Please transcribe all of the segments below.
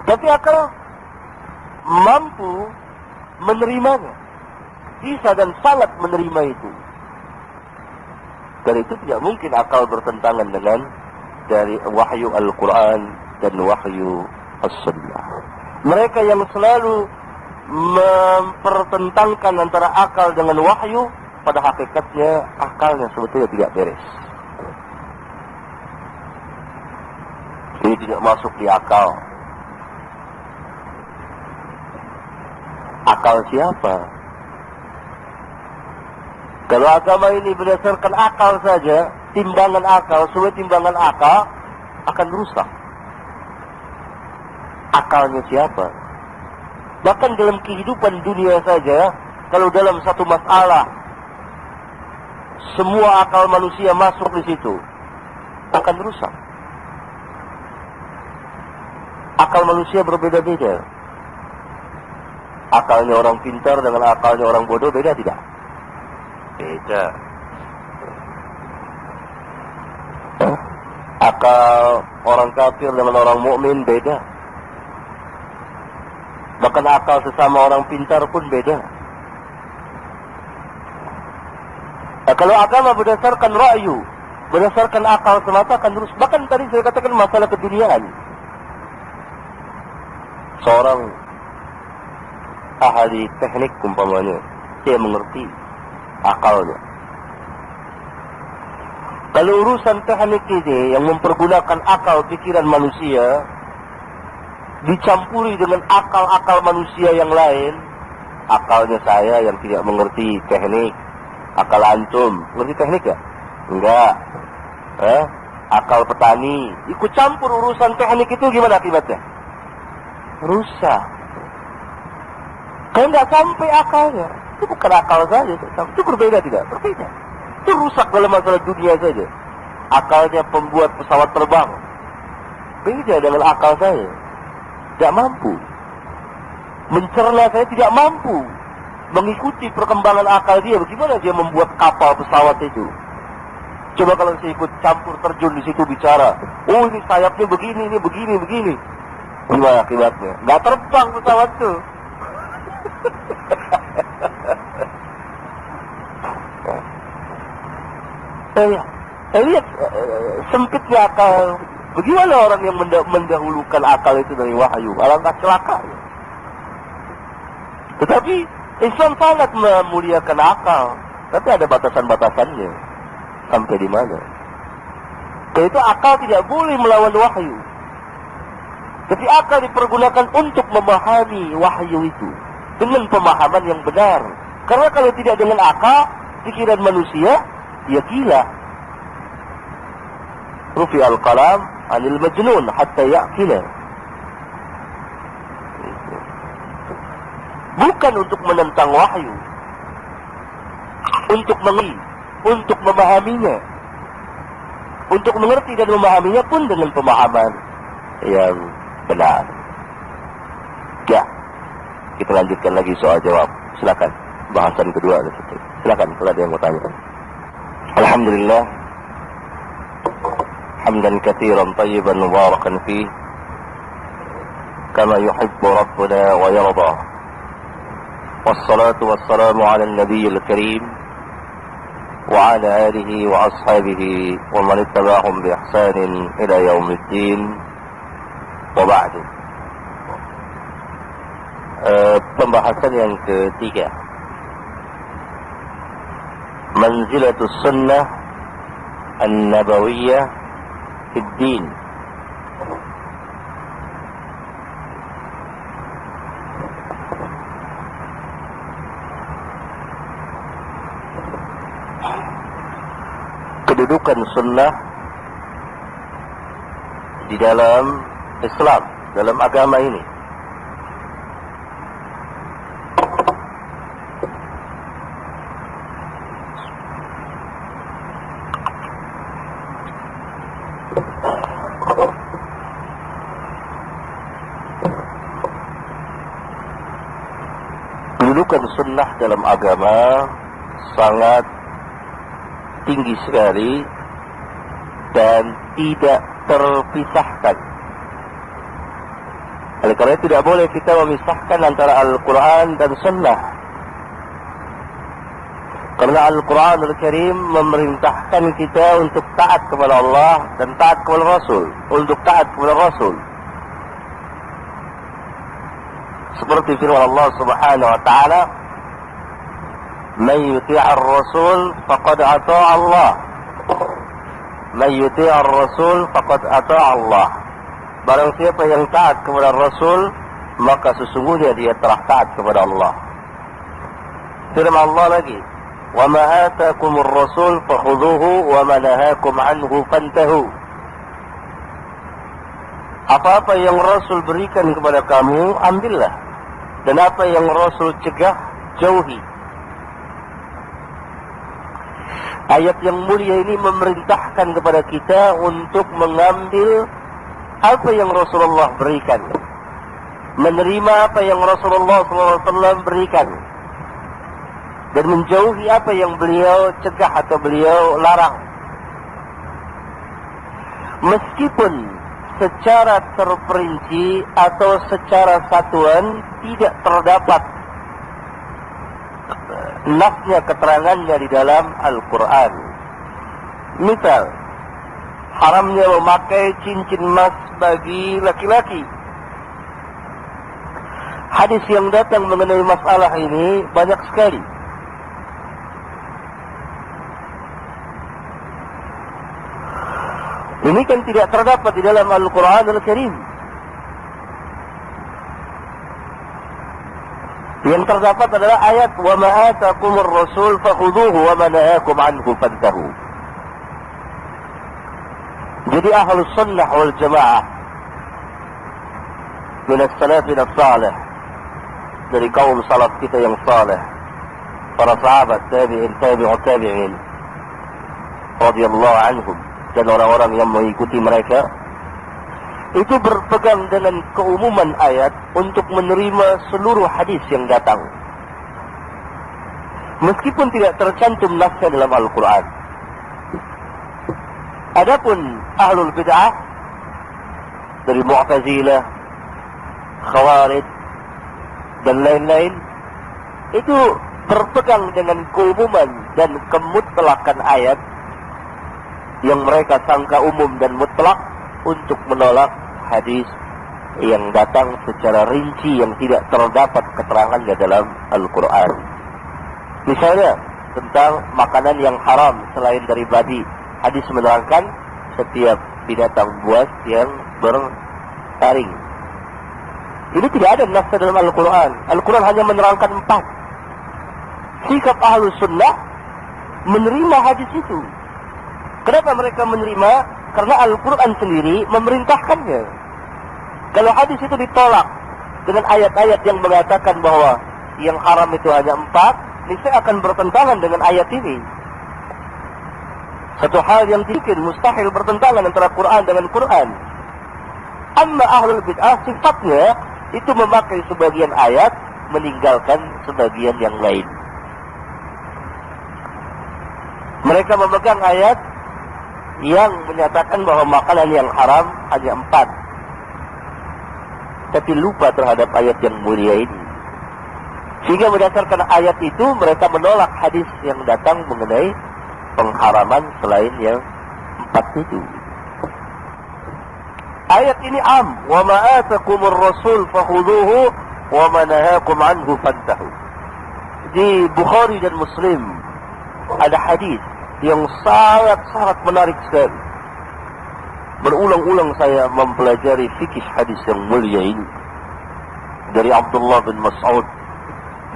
Tapi akal mampu menerimanya, bisa dan sangat menerima itu. Dan itu tidak mungkin akal bertentangan dengan dari wahyu Al-Quran dan wahyu As-Sunnah. Mereka yang selalu mempertentangkan antara akal dengan wahyu, pada hakikatnya akalnya sebetulnya tidak beres. Ini tidak masuk di akal. Akal siapa? Kalau agama ini berdasarkan akal saja, timbangan akal, sesuai timbangan akal, akan rusak. Akalnya siapa? Bahkan dalam kehidupan dunia saja, kalau dalam satu masalah, semua akal manusia masuk di situ, akan rusak. Akal manusia berbeda-beda. Akalnya orang pintar dengan akalnya orang bodoh beda tidak? Beda. Akal orang kafir dengan orang mukmin beda. Bahkan akal sesama orang pintar pun beda. Nah, kalau agama berdasarkan ra'yu, berdasarkan akal semata akan terus. Bahkan tadi saya katakan masalah keduniaan. Seorang ahli teknik umpamanya, dia mengerti akalnya. Kalau urusan teknik ini yang mempergunakan akal pikiran manusia dicampuri dengan akal-akal manusia yang lain, akalnya saya yang tidak mengerti teknik, akal antum mengerti teknik ya? Enggak. Akal petani ikut campur urusan teknik, itu gimana akibatnya? Rusak. Kalau nggak sampai akalnya, itu bukan akal saja, itu berbeda tidak? Berbeda. Itu rusak dalam masalah dunia saja. Akalnya pembuat pesawat terbang beda dengan akal saya. Tidak mampu mencerna, saya tidak mampu mengikuti perkembangan akal dia. Bagaimana dia membuat kapal pesawat itu? Coba kalau saya ikut campur terjun di situ bicara, oh ini sayapnya begini, ini begini, begini. Gimana akibatnya? Nggak terbang pesawat itu. Saya lihat sempitnya akal. Bagaimana orang yang mendahulukan akal itu dari wahyu? Alangkah celaka. Tetapi Islam sangat memuliakan akal, tapi ada batasan-batasannya. Sampai di mana? Karena itu akal tidak boleh melawan wahyu. Tapi akal dipergunakan untuk memahami wahyu itu dengan pemahaman yang benar. Karena kalau tidak dengan akal, pikiran manusia, ya gila. Rufi al-qalam anil majnun hatta ya'qila. Bukan untuk menentang wahyu, untuk mengerti, untuk memahaminya. Untuk mengerti dan memahaminya pun dengan pemahaman yang benar. Ya, kita lanjutkan lagi soal jawab. Silakan, bahasan kedua di situ. Silakan kalau ada yang mau tanya. Alhamdulillah, hamdan katsiran tayyiban mubarakan fi kama yuhibbu rabbuna wa yarda. Wassalatu wassalamu ala an-nabiyil karim wa ala alihi wa ashabihi wa man ittaba'ahum bi ihsanin ila yaumiddin. Wa ba'du. Pembahasan yang ketiga, manzilatus sunnah an-nabawiyah fid din. Kedudukan sunnah di dalam Islam, dalam agama ini. Kedudukan sunnah dalam agama sangat tinggi sekali dan tidak terpisahkan Oleh karena itu tidak boleh kita memisahkan antara Al-Quran dan Sunnah. Karena Al-Quran Al-Karim memerintahkan kita untuk taat kepada Allah dan taat kepada Rasul. Untuk taat kepada Rasul. Seperti firman Allah Subhanahu wa taala, "Man yuti'ir Rasul faqad ata'a Allah." Man yuti'ir Rasul faqad ata'a Allah. Barang siapa yang taat kepada Rasul, maka sesungguhnya dia telah taat kepada Allah. Firman Allah lagi, "Wa ma ataakumur rasul fakhudhuhu wa ma nahakum anhu fantahu." Apa-apa yang Rasul berikan kepada kamu, ambillah. Dan apa yang Rasul cegah, jauhi. Ayat yang mulia ini memerintahkan kepada kita untuk mengambil apa yang Rasulullah berikan, menerima apa yang Rasulullah SAW berikan, dan menjauhi apa yang beliau cegah atau beliau larang. Meskipun secara terperinci atau secara satuan tidak terdapat nasnya, keterangannya di dalam Al-Quran. Misal, haramnya memakai cincin emas bagi laki-laki. Hadis yang datang mengenai masalah ini banyak sekali. Ini kan tidak terdapat di dalam Al-Quran Al-Karim. Yang terdapat adalah ayat, "Wa ma ataakumur rasul fakhudhuhu wa ma nahakum anhu fantahu." Jadi Ahlus Sunnah wal Jamaah min as-salafin as-salih, dari kaum salaf kita yang saleh, para sahabat, tabi'in, tabi'ut tabi'in radhiyallahu anhum, dan orang-orang yang mengikuti mereka, itu berpegang dengan keumuman ayat untuk menerima seluruh hadis yang datang, meskipun tidak tercantum nasnya dalam Al-Quran. Adapun ahlul bid'ah dari Mu'tazilah, Khawarij dan lain-lain, itu berpegang dengan keumuman dan kemutlaqan ayat yang mereka sangka umum dan mutlak untuk menolak hadis yang datang secara rinci yang tidak terdapat keterangannya dalam Al-Quran. Misalnya tentang makanan yang haram selain dari babi, hadis menerangkan setiap binatang buas yang bertaring. Ini tidak ada nas dalam Al-Quran. Al-Quran hanya menerangkan 4. Sikap Ahlus Sunnah menerima hadis itu. Kenapa mereka menerima? Karena Al-Quran sendiri memerintahkannya. Kalau hadis itu ditolak dengan ayat-ayat yang mengatakan bahwa yang haram itu hanya 4, niscaya akan bertentangan dengan ayat ini. Satu hal yang tidak mustahil bertentangan antara Quran dengan Quran. Amma ahlul bid'ah sifatnya itu memakai sebagian ayat, meninggalkan sebagian yang lain. Mereka memegang ayat yang menyatakan bahwa makanan yang haram hanya 4, tapi lupa terhadap ayat yang mulia ini. Sehingga berdasarkan ayat itu mereka menolak hadis yang datang mengenai pengharaman selain yang 4 itu. Ayat ini am, "Wa ma ataakumur rasul fakhudhuhu wa ma nahakum anhu fantahu." Di Bukhari dan Muslim ada hadis yang sangat menarik sekali. Berulang-ulang saya mempelajari fikih hadis yang mulia ini. Dari Abdullah bin Mas'ud,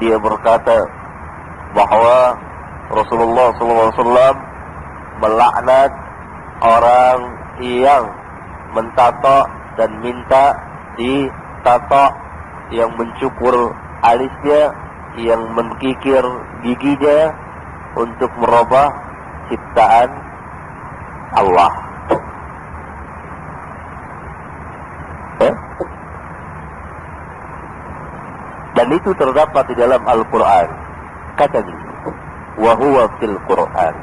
dia berkata bahwa Rasulullah SAW melaknat orang yang mentato dan minta ditato, yang mencukur alisnya, yang mengkikir giginya untuk merubah ciptaan Allah. Dan itu terdapat di dalam Al-Quran. Kata dia, "Wa huwa fil Quran."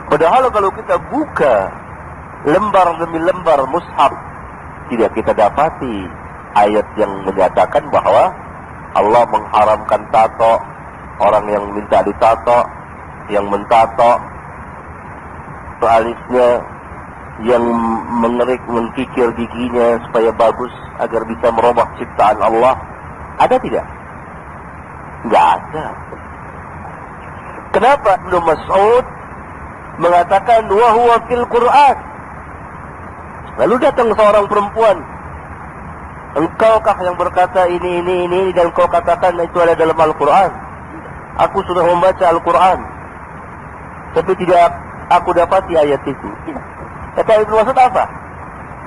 Padahal kalau kita buka lembar demi lembar mushaf tidak kita dapati ayat yang menyatakan bahwa Allah mengharamkan tato, orang yang minta ditato, yang mentato alisnya, yang mengerik, mengkikir giginya supaya bagus agar bisa merubah ciptaan Allah. Ada tidak? Enggak ada. Kenapa Ibnu Mas'ud mengatakan wa huwa fil Quran? Lalu datang seorang perempuan, engkaukah yang berkata ini dan kau katakan itu ada dalam Al-Quran? Aku sudah membaca Al-Quran, tapi tidak aku dapati ayat itu. Kata Ibnu Mas'ud apa?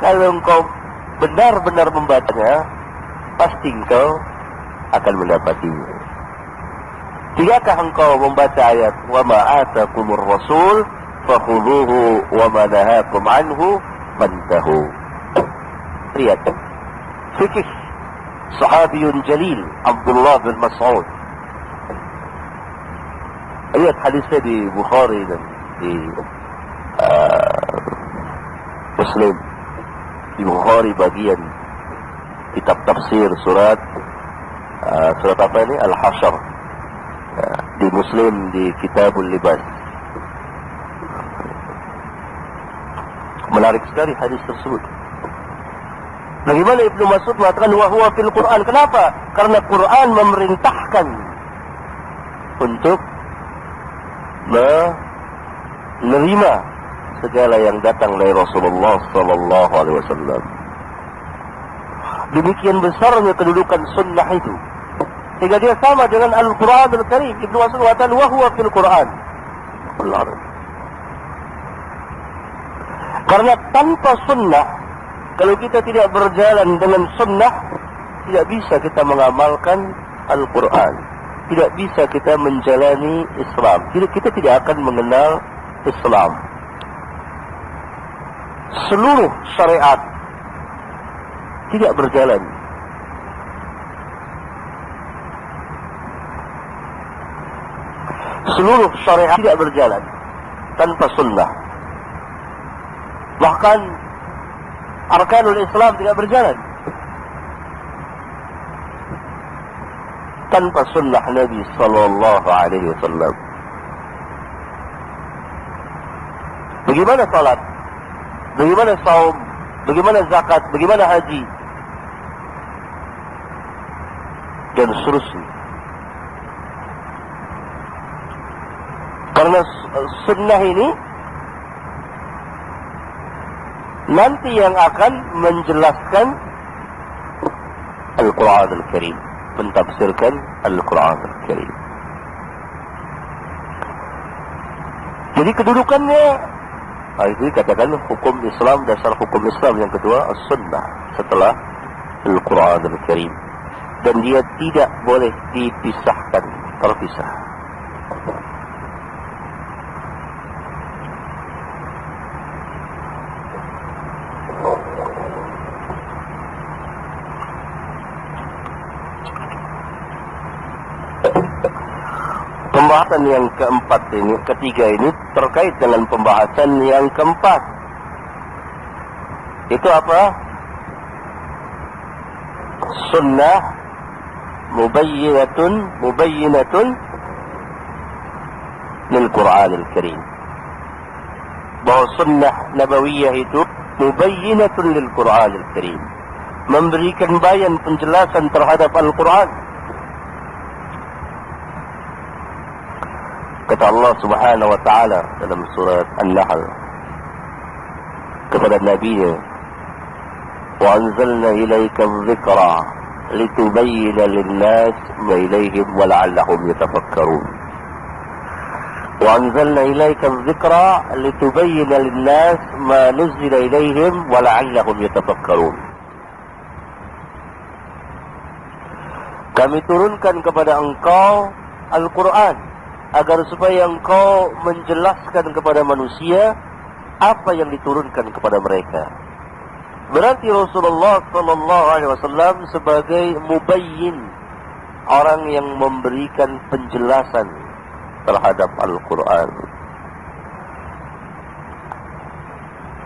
Kalau engkau benar-benar membacanya, pasti engkau akan mendapatinya. Tidakkah engkau membaca ayat wa ma atakumur rasul fakhudhuhu wa ma nahakum anhu fantahu? Lihat fikih sahabiyun jalil Abdullah bin Mas'ud. Lihat hadisnya di Bukhari dan di Muslim. Di Bukhari bagian kitab tafsir surat apa ini? Al-Hasyr. Di Muslim di Kitabul Libas. Menarik sekali hadis tersebut. Bagaimana Ibnu Mas'ud mengatakan wa huwa fil Quran? Kenapa? Karena Quran memerintahkan untuk menerima segala yang datang dari Rasulullah sallallahu alaihi wasallam. Demikian besarnya kedudukan sunnah itu, sehingga dia sama dengan Al-Quran Al-Karim. Ibnu Mas'ud mengatakan wa huwa fil Quran. Benar. Karena tanpa sunnah, kalau kita tidak berjalan dengan sunnah, tidak bisa kita mengamalkan Al-Quran, tidak bisa kita menjalani Islam. Kita tidak akan mengenal Islam. Seluruh syariat tidak berjalan. Seluruh syariat tidak berjalan tanpa sunnah. Bahkan arkanul Islam tidak berjalan tanpa sunnah Nabi sallallahu alaihi wasallam. Bagaimana salat? Bagaimana saum? Bagaimana zakat? Bagaimana haji? Dan seterusnya. Karena sunnah ini nanti yang akan menjelaskan Al-Quran Al-Karim, mentafsirkan Al-Quran Al-Karim. Jadi kedudukannya, itu dikatakan hukum Islam, dasar hukum Islam yang kedua As-Sunnah setelah Al-Quran Al-Karim, dan dia tidak boleh dipisahkan, terpisah. Pembahasan yang keempat ini, ketiga ini terkait dengan pembahasan yang keempat. Itu apa? Sunnah mubayyinatun lil Quran Al-Karim. Bahwa sunnah nabawiyah itu mubayyinatun lil Quran Al-Karim, memberikan bayan penjelasan terhadap Al-Quran. Kata Allah Subhanahu wa taala dalam surat An-Nahl kepada Nabi-Nya, "Wa anzalna ilaika adh-dhikra litubayyana lin-nas ma ilayhim wa la'allahum yatafakkarun." Wa anzalna ilaika adh-dhikra litubayyana lin-nas ma nuzila ilayhim wa la'allahum yatafakkarun. Kami turunkan kepada engkau Al-Quran agar supaya engkau menjelaskan kepada manusia apa yang diturunkan kepada mereka. Berarti Rasulullah sallallahu alaihi wasallam sebagai mubayyin, orang yang memberikan penjelasan terhadap Al-Quran.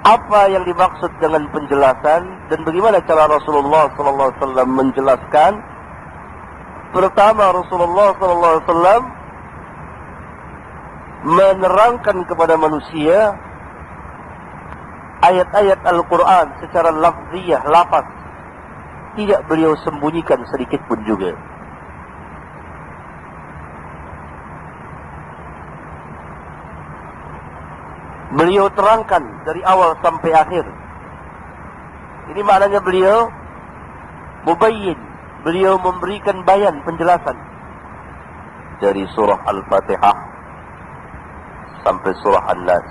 Apa yang dimaksud dengan penjelasan dan bagaimana cara Rasulullah sallallahu alaihi wasallam menjelaskan? Pertama, Rasulullah sallallahu alaihi wasallam menerangkan kepada manusia ayat-ayat Al-Quran secara lafziyah, lafaz. Tidak beliau sembunyikan sedikit pun juga. Beliau terangkan dari awal sampai akhir. Ini maknanya beliau mubayyin. Beliau memberikan bayan, penjelasan. Dari surah Al-Fatihah sampai surah An-Nas.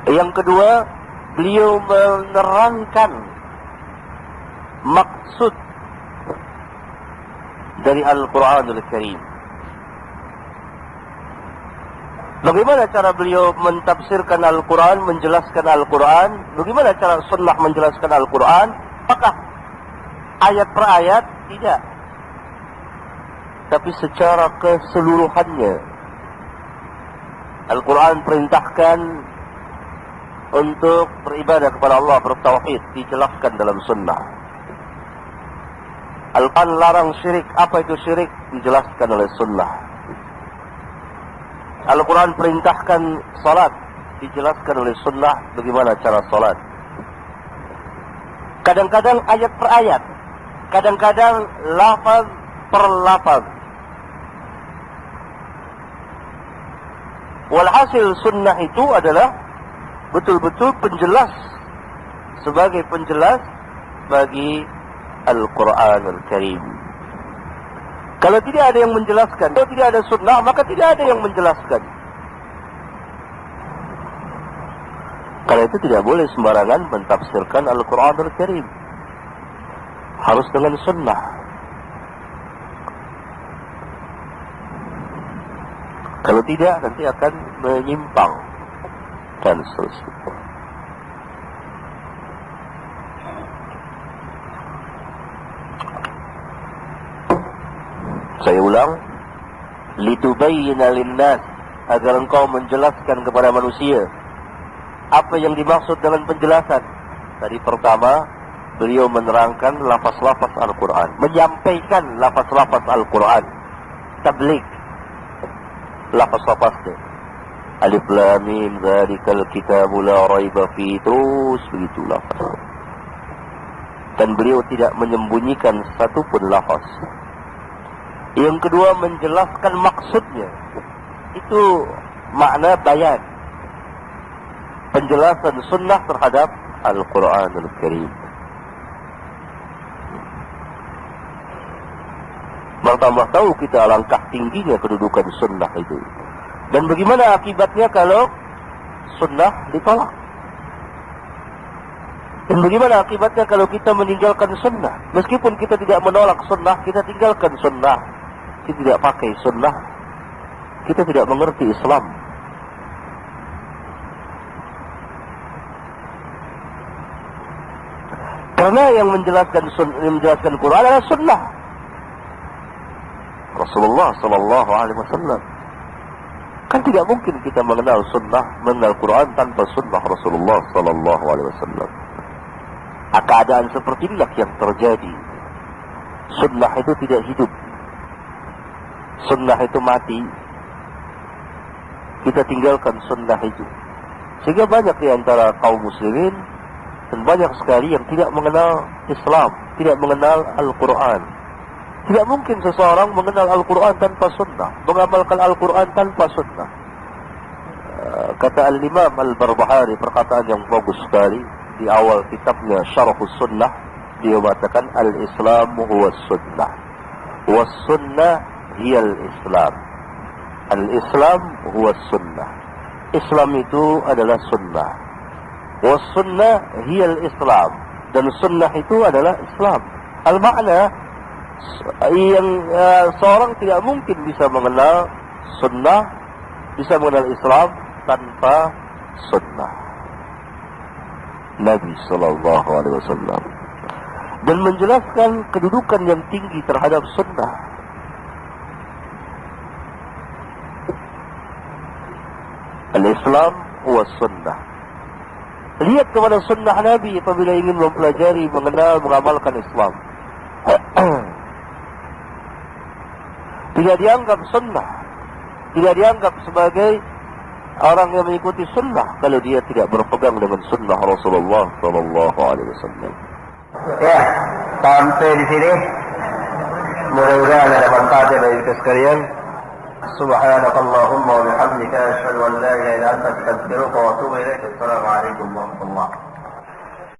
Yang kedua, beliau menerangkan maksud dari Al-Quranul Karim. Bagaimana cara beliau mentafsirkan Al-Quran, menjelaskan Al-Quran? Bagaimana cara sunnah menjelaskan Al-Quran? Apakah ayat per ayat? Tidak. Tapi secara keseluruhannya. Al-Quran perintahkan untuk beribadah kepada Allah, bertauhid, dijelaskan dalam sunnah. Al-Quran larang syirik. Apa itu syirik? Dijelaskan oleh sunnah. Al-Quran perintahkan salat, dijelaskan oleh sunnah bagaimana cara salat. Kadang-kadang ayat per ayat, kadang-kadang lafaz per lafaz. Walhasil sunnah itu adalah betul-betul penjelas, sebagai penjelas bagi Al-Quran Al-Karim. Kalau tidak ada yang menjelaskan, kalau tidak ada sunnah, maka tidak ada yang menjelaskan. Karena itu tidak boleh sembarangan mentafsirkan Al-Quran Al-Karim. Harus dengan sunnah. Kalau tidak, nanti akan menyimpang dan seterusnya. Saya ulang, litubayyina linnas, agar engkau menjelaskan kepada manusia apa yang dimaksud dengan penjelasan. Tadi pertama, beliau menerangkan lafaz-lafaz Al-Quran, menyampaikan lafaz-lafaz Al-Quran, tabligh lafaz-lafaznya. Alif lam mim dzalikal kitabu la raiba fi, terus begitu lafaz. Dan beliau tidak menyembunyikan satu pun lafaz. Yang kedua, menjelaskan maksudnya. Itu makna bayan, penjelasan sunnah terhadap Al-Quranul Karim. Bertambah tahu kita alangkah tingginya kedudukan sunnah itu. Dan bagaimana akibatnya kalau sunnah ditolak. Dan bagaimana akibatnya kalau kita meninggalkan sunnah. Meskipun kita tidak menolak sunnah, kita tinggalkan sunnah. Kita tidak pakai sunnah, kita tidak mengerti Islam. Karena yang menjelaskan Quran adalah sunnah Rasulullah sallallahu alaihi wasallam. Kan tidak mungkin kita mengenal sunnah, mengenal Quran tanpa sunnah Rasulullah sallallahu alaihi wasallam. Keadaan seperti inilah yang terjadi. Sunnah itu tidak hidup. Sunnah itu mati. Kita tinggalkan sunnah itu. Sehingga banyak di antara kaum muslimin, dan banyak sekali yang tidak mengenal Islam, tidak mengenal Al-Quran. Tidak mungkin seseorang mengenal Al-Quran tanpa sunnah, mengamalkan Al-Quran tanpa sunnah. Kata Al-Imam Al-Barbahari, perkataan yang bagus sekali di awal kitabnya Syarhus Sunnah. Dia mengatakan Al-Islamu huwa sunnah, was sunnah hiyal Islam. Al-Islam huwa sunnah. Islam itu adalah sunnah. Was sunnah hiyal Islam. Dan sunnah itu adalah Islam. Al-makna yang seorang tidak mungkin bisa mengenal sunnah, bisa mengenal Islam tanpa sunnah Nabi sallallahu alaihi wasallam. Dan menjelaskan kedudukan yang tinggi terhadap sunnah. Islam was sunnah. Lihat kepada sunnah Nabi apabila ingin mempelajari, mengenal, mengamalkan Islam. Tidak dianggap sunnah, tidak dianggap sebagai orang yang mengikuti sunnah kalau dia tidak berpegang dengan sunnah Rasulullah Sallallahu Alaihi Wasallam. Ya, sampai di sini. Mudah-mudahan ada manfaatnya bagi kita sekalian. Subhanakallahumma wa bihamdika asyhadu an la ilaha illa anta astaghfiruka wa atubu ilaik. Assalamualaikum warahmatullahi wabarakatuh.